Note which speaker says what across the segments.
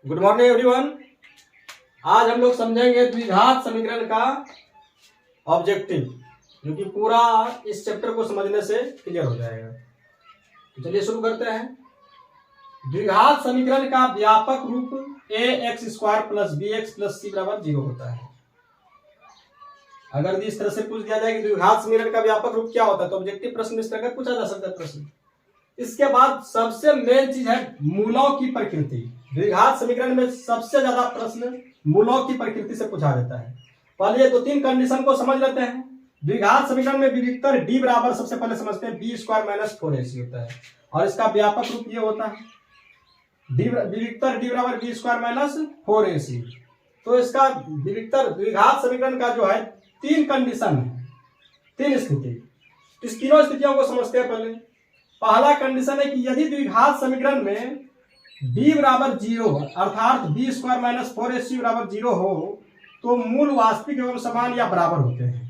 Speaker 1: Good morning everyone. आज हम लोग समझेंगे द्विघात समीकरण का ऑब्जेक्टिव, जो कि पूरा इस चैप्टर को समझने से क्लियर हो जाएगा। तो चलिए शुरू करते हैं। द्विघात समीकरण का व्यापक रूप a x square plus b x plus c बराबर 0 होता है। अगर इस तरह से पूछ दिया जाए कि द्विघात समीकरण का व्यापक रूप क्या होता है, तो ऑब्जेक्टिव प्रश्न इस तरह का पूछा जा सकता है प्रश्न। इसके बाद सबसे मेन चीज है मूलों की प्रकृति। द्विघात समीकरण में सबसे ज्यादा प्रश्न मूलों की प्रकृति से पूछा जाता है। पहले दो तीन कंडीशन को समझ लेते हैं। द्विघात समीकरण में विविक्तर डी बराबर सबसे पहले समझते हैं बी स्क्वायर माइनस 4ac होता है, और इसका व्यापक रूप ये होता है विविक्तर डी बराबर बी स्क्वायर माइनस 4ac। तो इसका विविक्तर द्विघात समीकरण का जो है तीन कंडीशन है, तीन स्थिति। इस तीनों स्थितियों को समझते हैं। पहले पहला कंडीशन है कि यदि द्विघात समीकरण में b बराबर 0 अर्थात बी स्क्वायर माइनस 4ac बराबर 0 हो तो मूल वास्तविक एवं समान या बराबर होते हैं।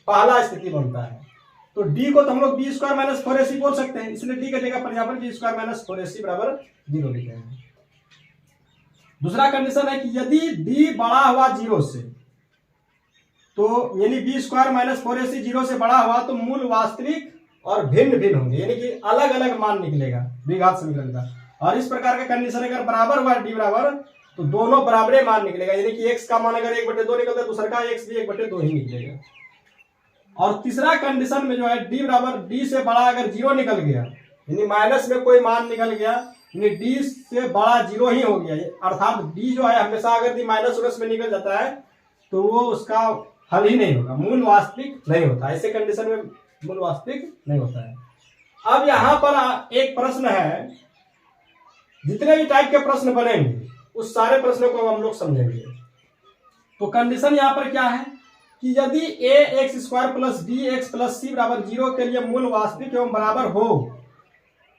Speaker 1: पहला स्थिति बनता है। तो d को तो हम लोग बी स्क्वायर माइनस 4ac बोल सकते हैं, इसलिए d की जगह पर यहाँ पर बी स्क्वायर माइनस 4ac बराबर 0 लिखे हैं। दूसरा कंडीशन है कि यदि d बड़ा हुआ 0 से, तो यानी बी स्क्वायर माइनस 4ac 0 से बड़ा हुआ तो मूल वास्तविक और भिन्न भिन्न होंगे, यानी कि अलग अलग मान निकलेगा द्विघात समीकरण का। और इस प्रकार का कंडीशन अगर बराबर हुआ डी बराबर, तो दोनों बराबरे मान निकलेगा, यानी कि x का मान अगर 1/2 निकलता है, दूसरा का x भी 1/2 ही निकलेगा। और तीसरा कंडीशन में जो है डी बराबर डी से बड़ा अगर 0 निकल गया, यानी माइनस में कोई मान निकल गया, यानी डी से बड़ा 0 ही हो गया, अर्थात डी जो है हमेशा अगर माइनस में निकल जाता है तो वो उसका हल ही नहीं होगा, मूल वास्तविक नहीं होता। ऐसे कंडीशन में मूल वास्तविक नहीं होता है। अब यहां पर एक प्रश्न है, जितने भी टाइप के प्रश्न बनेंगे उस सारे प्रश्नों को हम लोग समझेंगे। तो कंडीशन यहां पर क्या है कि यदि a x square plus b x plus c बराबर 0 के लिए मूल वास्तविक एवं बराबर हो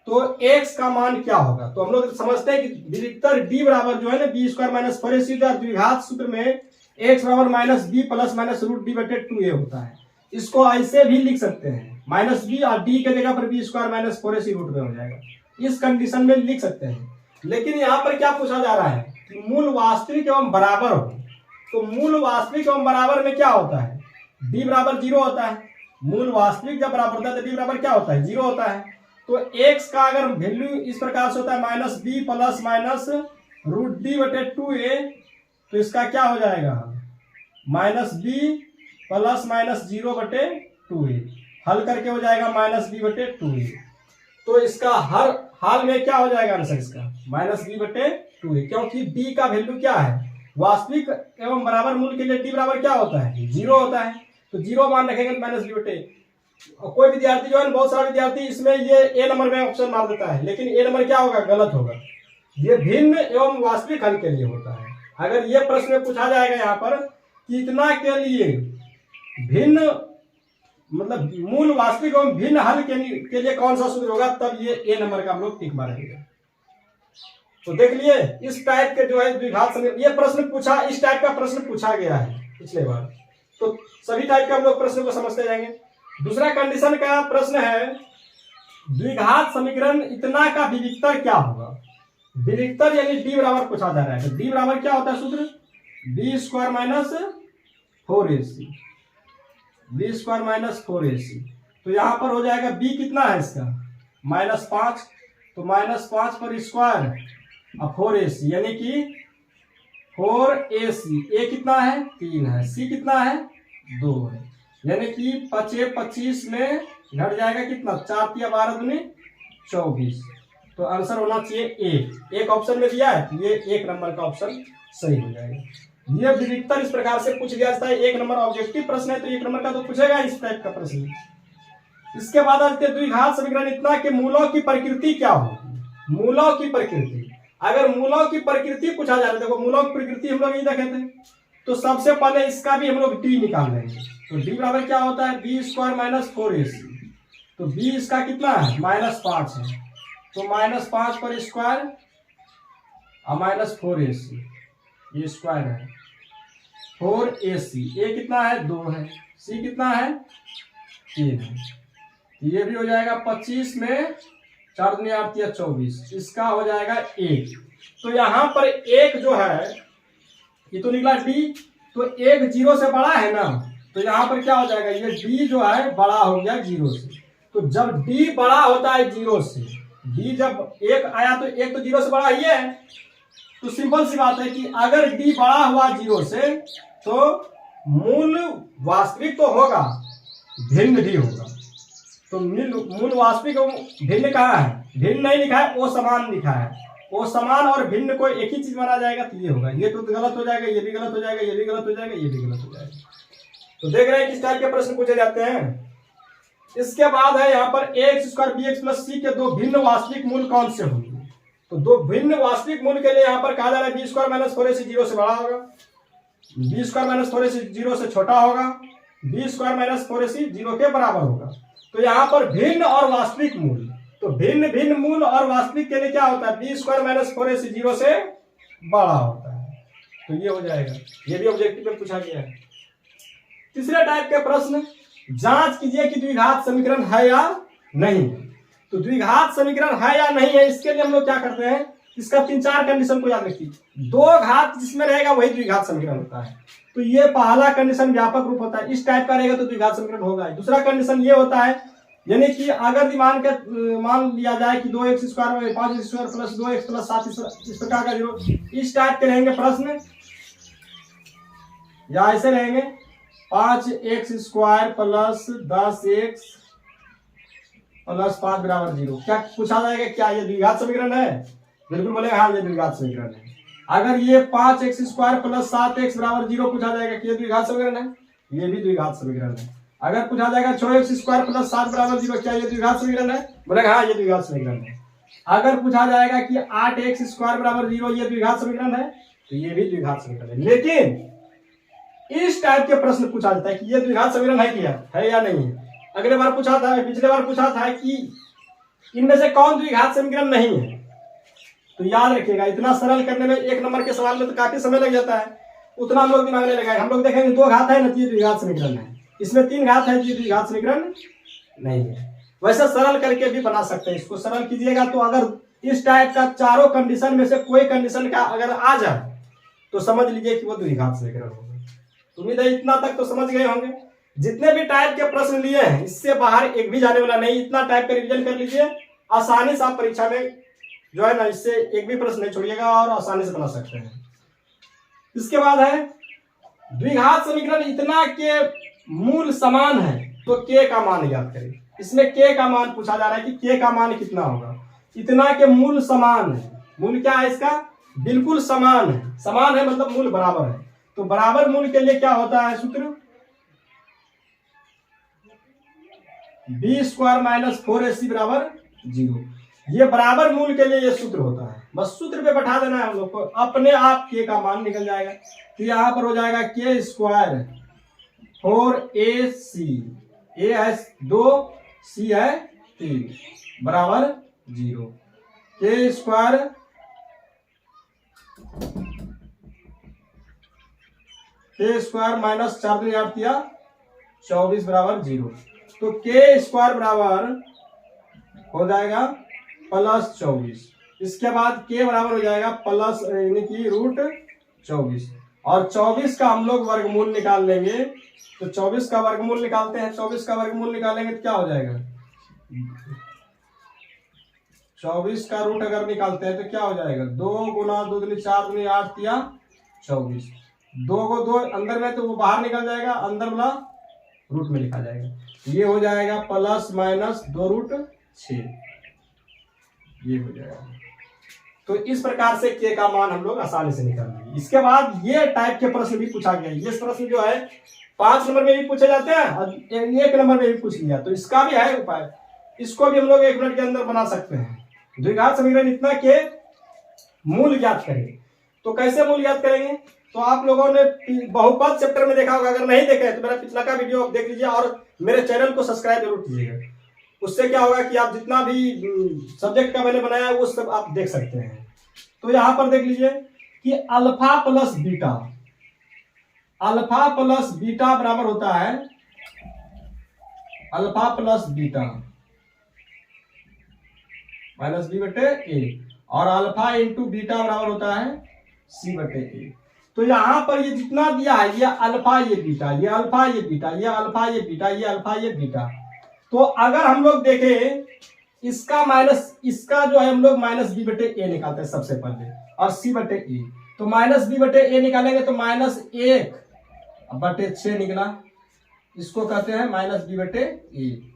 Speaker 1: तो x का मान क्या होगा। तो हम लोग समझते हैं कि विविक्तर d बराबर जो है ना बी स्क्वायर माइनस 4ac द्विघात सूत्र में x बराबर minus B plus minus root D बटे 2a होता है। इसको ऐसे भी लिख सकते हैं, माइनस बी और डी के जगह पर B square minus 4ac root में हो जाएगा। इस कंडीशन में लिख सकते हैं। लेकिन यहाँ पर क्या पूछा जा रहा है कि मूल वास्तविक एवं बराबर हो। तो मूल वास्तविक एवं बराबर में क्या होता है, d बराबर 0 होता है। मूल वास्तविक जब बराबर होता है तो d बराबर क्या होता है, 0 होता है। तो x का अगर वैल्यू इस प्रकार से होता है minus B plus minus root D बटे 2a, तो इसका क्या हो जाएगा, माइनस बी प्लस माइनस 0 बटे 2a, हल करके हो जाएगा माइनस बी बटे 2a। तो इसका हर हाल में क्या हो जाएगा आंसर इसका, माइनस बी बटे 2a, क्योंकि d का वैल्यू क्या है, वास्तविक एवं बराबर मूल के लिए d बराबर क्या होता है, 0 होता है। तो 0 मान रखेंगे माइनस बी बटे। और कोई विद्यार्थी जो है, बहुत सारे विद्यार्थी इसमें ये ए नंबर में ऑप्शन मार देता है, लेकिन ए नंबर क्या होगा, गलत होगा। ये भिन्न एवं वास्तविक हल के लिए होता है। अगर ये प्रश्न में पूछा जाएगा यहाँ पर कि इतना के लिए भिन्न मतलब मूल वास्तविक एवं भिन्न हल के लिए कौन सा सूत्र होगा, तब ये ए नंबर का हम लोग टिक मारेंगे। तो देख लिए इस टाइप के जो है द्विघात समीकरण, ये प्रश्न पूछा, इस टाइप का प्रश्न पूछा गया है पिछले बार। तो सभी टाइप के हम लोग प्रश्न को समझते जाएंगे। दूसरा कंडीशन का प्रश्न है द्विघात समीकरण इतना का विविक्तर क्या होगा। विविक्तर यानी डी बराबर पूछा जा रहा है। तो डी बराबर क्या होता है सूत्र, B square minus 4ac, B square minus 4ac। तो यहां पर हो जाएगा b कितना है इसका, -5, तो -5 पर स्क्वायर और 4ac, यानी कि 4ac। a कितना है, 3 है, c कितना है, 2 है, यानी कि 5 25 में घट जाएगा कितना, 4 × 12 दूनी 24। तो आंसर होना चाहिए एक ऑप्शन में दिया है, ये 1 नंबर का ऑप्शन सही हो जाएगा। ये विविक्तर इस प्रकार से पूछ लिया जाता है। 1 नंबर ऑब्जेक्टिव प्रश्न है तो 1 नंबर का तो पूछेगा इस टाइप का प्रश्न। इसके बाद आते हैं द्विघात समीकरण इतना के मूलों की प्रकृति क्या होगी। मूलों की प्रकृति, अगर मूलों की प्रकृति पूछा जा रहा है, देखो मूलों की प्रकृति हम लोग ये देखे थे, तो सबसे पहले इसका भी हम लोग डी निकाल लेंगे। तो डी बराबर क्या होता है, बी स्क्वायर माइनस 4ac। तो बी इसका कितना है, -5 है, तो -5 पर स्क्वायर और माइनस 4ac, ये स्क्वायर है, 4ac। ए कितना है, 2 है, सी कितना है, 3 है। ये भी हो जाएगा 25 में 4 दूनी 8 या 24, इसका हो जाएगा 1। तो यहाँ पर एक जो है ये तो निकला डी, तो एक जीरो से बड़ा है ना, तो यहाँ पर क्या हो जाएगा, ये डी जो है बड़ा हो गया जीरो से। तो जब डी बड़ा होता है जीरो से, डी जब एक आया तो एक तो जीरो से बड़ा ही है, तो सिंपल सी बात है कि अगर डी बड़ा हुआ जीरो से तो मूल वास्तविक तो होगा, भिन्न भी होगा। तो मूल वास्तविक भिन्न कहाँ है, भिन्न नहीं लिखा है, वो समान लिखा है। वो समान और भिन्न को एक ही चीज माना जाएगा तो ये होगा, ये तो गलत हो जाएगा, ये भी गलत हो जाएगा, ये भी गलत हो जाएगा, ये भी गलत हो जाएगा। तो देख रहे हैं किस टाइप के प्रश्न पूछे जाते हैं। इसके बाद है यहाँ पर x square b x plus c के दो भिन्न वास्तविक मूल कौन से होंगे। तो दो भिन्न वास्तविक मूल के लिए यहाँ पर कहा जा रहा है B square minus four AC zero से बड़ा होगा, B square minus four AC zero से छोटा होगा, B square minus four AC zero के बराबर होगा। तो यहाँ पर भिन्न और वास्तविक मूल, तो भिन्न भिन्न मूल और वास्तविक के लिए क्या होता है, B square minus four AC zero से बड़ा होता है। तो ये हो जाएगा, ये भी ऑब्जेक्टिव में पूछा गया है। तीसरे टाइप के प्रश्न, जांच कीजिए कि द्विघात समीकरण है या नहीं। तो द्विघात समीकरण है या नहीं है, इसके लिए हम लोग क्या करते हैं, इसका 3-4 कंडीशन को याद रखिए। दो घात जिसमें रहेगा वही द्विघात समीकरण होता है। तो ये पहला कंडीशन व्यापक रूप होता है, इस टाइप का रहेगा तो द्विघात समीकरण होगा। दूसरा कंडीशन ये होता है, यानी कि अगर मान लिया जाए कि 2x square 5x square plus 2x plus 7 इस प्रकार का जीरो, इस टाइप के रहेंगे प्रश्न, या ऐसे रहेंगे 5x square plus 10x plus 5 बराबर 0। क्या पूछा जाएगा, क्या ये द्विघात समीकरण है? बिल्कुल बोलेगा हाँ ये द्विघात समीकरण है। अगर ये 5x स्क्वायर प्लस 7x बराबर 0 पूछा जाएगा कि ये द्विघात समीकरण है, ये भी द्विघात समीकरण है। अगर पूछा जाएगा 6x स्क्वायर प्लस 7 बराबर 0, क्या ये द्विघात समीकरण है? बोलेगा हाँ ये द्विघात समीकरण है। अगर पूछा जाएगा कि 8x स्क्वायर बराबर 0, ये द्विघात समीकरण है, तो ये भी द्विघात समीकरण है। लेकिन इस टाइप के प्रश्न पूछा जाता है कि ये द्विघात समीकरण है क्या है या नहीं है। अगले बार पूछा था, पिछले बार पूछा था कि इनमें से कौन द्विघात समीकरण नहीं है। तो याद रखिएगा, इतना सरल करने में 1 नंबर के सवाल में तो काफी समय लग जाता है, उतना हम लोग दिमाग नहीं लगाए। हम लोग देखेंगे 2 घात है ना, ये द्विघात समीकरण है, इसमें 3 घात है, ये द्विघात समीकरण नहीं है। वैसे सरल करके भी बना सकते हैं, इसको सरल कीजिएगा तो अगर इस टाइप का चारों कंडीशन में से कोई कंडीशन का अगर आ जाए तो समझ लीजिए कि वो द्विघात समीकरण होगा। उम्मीद है इतना तक तो समझ गए होंगे। जितने भी टाइप के प्रश्न लिए हैं इससे बाहर एक भी जाने वाला नहीं, इतना टाइप का रिवीजन कर लीजिए, आसानी से आप परीक्षा में जो है ना, इससे एक भी प्रश्न नहीं छोड़िएगा और आसानी से बना सकते हैं। इसके बाद है द्विघात समीकरण इतना के मूल समान है तो के का मान ज्ञात करें। इसमें के का मान पूछा जा रहा है कि के का मान कितना होगा। इतना के मूल समान है, मूल क्या है इसका, बिल्कुल समान है, समान है मतलब मूल बराबर है। तो बराबर मूल के लिए क्या होता है सूत्र, बी स्क्वायर माइनस 4AC बराबर 0। ये बराबर मूल के लिए ये सूत्र होता है, बस सूत्र पे बैठा देना है हम लोग को, अपने आप के का मान निकल जाएगा। तो यहाँ पर हो जाएगा के स्क्वायर 4AC, ए है 2, सी है 3 बराबर 0। के स्क्वायर माइनस 4 8 दिया 24 बराबर 0। तो के स्क्वायर बराबर हो जाएगा प्लस 24। इसके बाद के बराबर हो जाएगा प्लस यानी कि रूट 24, और 24 का हम लोग वर्गमूल निकाल लेंगे। तो 24 का वर्गमूल निकालते हैं, 24 का वर्गमूल निकालेंगे तो क्या हो जाएगा, 24 का रूट अगर निकालते हैं तो क्या हो जाएगा, 2 गुना 2 दूनी 4 दूनी 8 दिया 24, 2 को 2 अंदर में तो वो बाहर निकल जाएगा, अंदर वाला रूट में लिखा जाएगा। ये हो जाएगा प्लस माइनस 2 रूट 6, ये हो जाएगा। तो इस प्रकार से के का मान हम लोग आसानी से निकाल लेंगे। इसके बाद ये टाइप के प्रश्न भी पूछा गया। ये प्रश्न जो है 5 नंबर में भी पूछे जाते हैं और 1 नंबर में भी पूछ लिया, तो इसका भी है उपाय, इसको भी हम लोग 1 मिनट के अंदर बना सकते हैं। द्विघात समीकरण इतना के मूल ज्ञात करेंगे। तो कैसे मूल ज्ञात करेंगे, तो आप लोगों ने बहुपद चैप्टर में देखा होगा, अगर नहीं देखा है तो मेरा पिछला का वीडियो आप देख लीजिए और मेरे चैनल को सब्सक्राइब जरूर कीजिएगा। उससे क्या होगा कि आप जितना भी सब्जेक्ट का मैंने बनाया है वो सब आप देख सकते हैं। तो यहां पर देख लीजिए कि अल्फा प्लस बीटा बराबर होता है alpha plus beta minus B बटे ए। और अल्फा इंटू बीटा बराबर होता है सी बटे ए। तो यहाँ पर ये जितना दिया है, ये अल्फा ये बीटा, ये अल्फा ये बीटा, ये अल्फा ये बीटा, ये अल्फा ये बीटा। तो अगर हम लोग देखें इसका माइनस इसका जो है हम लोग माइनस बी बटे ए निकालते हैं सबसे पहले, और सी बटे ए। तो माइनस बी बटे ए निकालेंगे तो माइनस 1/6 निकला, इसको कहते हैं माइनस बी बटे ए।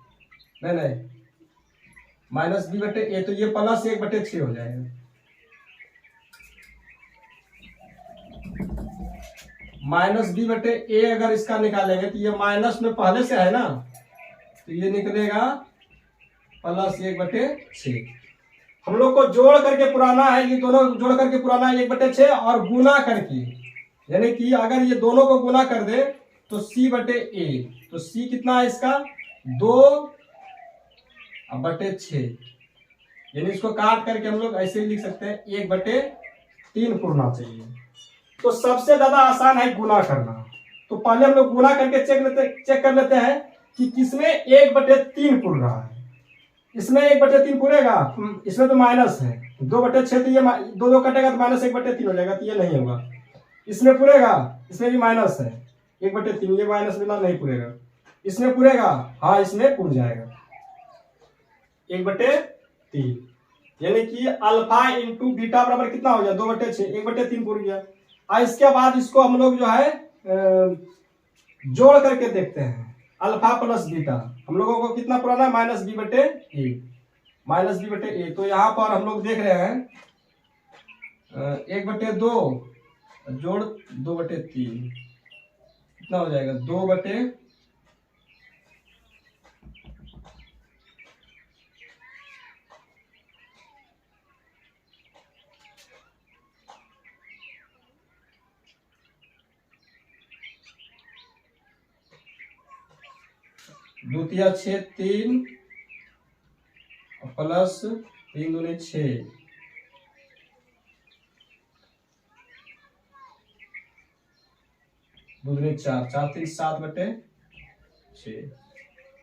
Speaker 1: नहीं माइनस बी बटे ए, तो ये प्लस 1/6 हो जाएगा। माइनस बी बटे ए अगर इसका निकालेंगे तो ये माइनस में पहले से है ना, तो ये निकलेगा प्लस 1/6। हम लोग को जोड़ करके पुराना है, ये दोनों जोड़ करके पुराना है 1/6 और गुना करके, यानी कि अगर ये दोनों को गुना कर दे तो सी बटे ए, तो सी कितना है इसका 2/6, यानी इसको काट करके हम लोग ऐसे ही लिख सकते हैं 1/3 पुरना चाहिए। तो सबसे ज्यादा आसान है गुना करना। तो पहले हम लोग गुना करके चेक कर लेते हैं कि किसमें 1/3 पुर रहा है। इसमें 1/3 पुरेगा, इसमें तो माइनस है 2/6, तो ये 2 कटेगा तो माइनस 1/3 हो जाएगा, तो ये नहीं होगा। इसमें पुरेगा, इसमें भी माइनस है 1/3, ये माइनस मिला नहीं पुरेगा। इसमें पुरेगा, हाँ इसमें पुर जाएगा 1/3, यानी कि अल्फा इंटू बीटा बराबर कितना हो गया 2/6, 1/3 पुर गया। इसके बाद इसको हम लोग जो है जोड़ करके देखते हैं, अल्फा प्लस बीटा हम लोगों को कितना पुराना है माइनस बी बटे ए। तो यहाँ पर हम लोग देख रहे हैं 1/2 जोड़ 2/3 कितना हो जाएगा 2/, द्वितीय 6 3 प्लस 3 दूनी 6, दूनी 4, 4 3 7/6।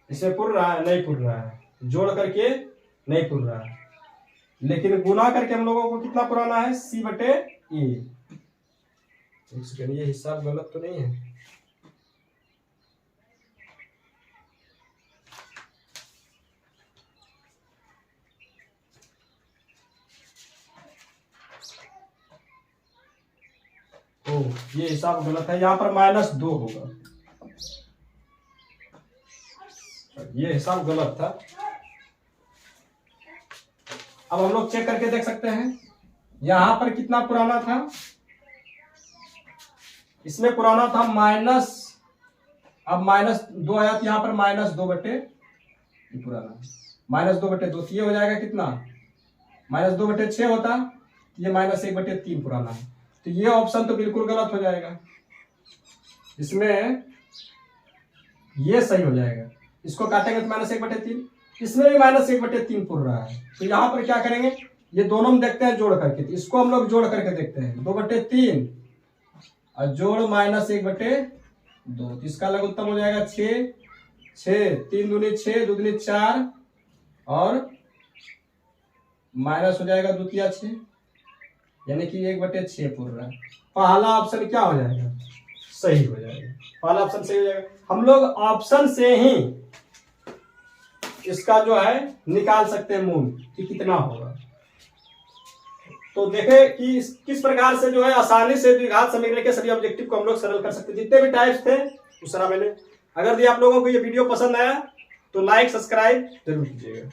Speaker 1: इसे पुर रहा है नहीं पुर रहा है, जोड़ करके नहीं पुर रहा है, लेकिन गुना करके हम लोगों को कितना पुराना है सी बटे ए। एक सेकेंड, ये हिसाब गलत तो नहीं है। ये हिसाब गलत है, यहाँ पर -2 होगा, ये हिसाब गलत था। अब हम लोग चेक करके देख सकते हैं यहां पर कितना पुराना था, इसमें पुराना था माइनस, अब -2 आया तो यहाँ पर -2/, पुराना -2/2, ये हो जाएगा कितना -2/6 होता, ये -1/3 पुराना है। तो ये ऑप्शन तो बिल्कुल गलत हो जाएगा, इसमें ये सही हो जाएगा। इसको काटेंगे तो -1/3, इसमें भी -1/3 पुर रहा है। तो यहाँ पर क्या करेंगे, ये दोनों में देखते हैं जोड़ करके, तो इसको हम लोग जोड़ करके देखते हैं 2/3 और जोड़ -1/2, तो इसका लघुत्तम हो जाएगा 6, 3 दूनी 6, 2 दूनी 4 और माइनस हो जाएगा द्वितीय 6, यानी कि 1/6 पुर रहा है। पहला ऑप्शन क्या हो जाएगा, सही हो जाएगा, पहला ऑप्शन सही हो जाएगा। हम लोग ऑप्शन से ही इसका जो है निकाल सकते हैं मूल कि कितना होगा। तो देखें कि किस प्रकार से जो है आसानी से द्विघात समीकरण के सभी ऑब्जेक्टिव को हम लोग सरल कर सकते हैं। जितने भी टाइप्स थे उस तरह मैंने, अगर आप लोगों को ये वीडियो पसंद आया तो लाइक सब्सक्राइब जरूर कीजिएगा।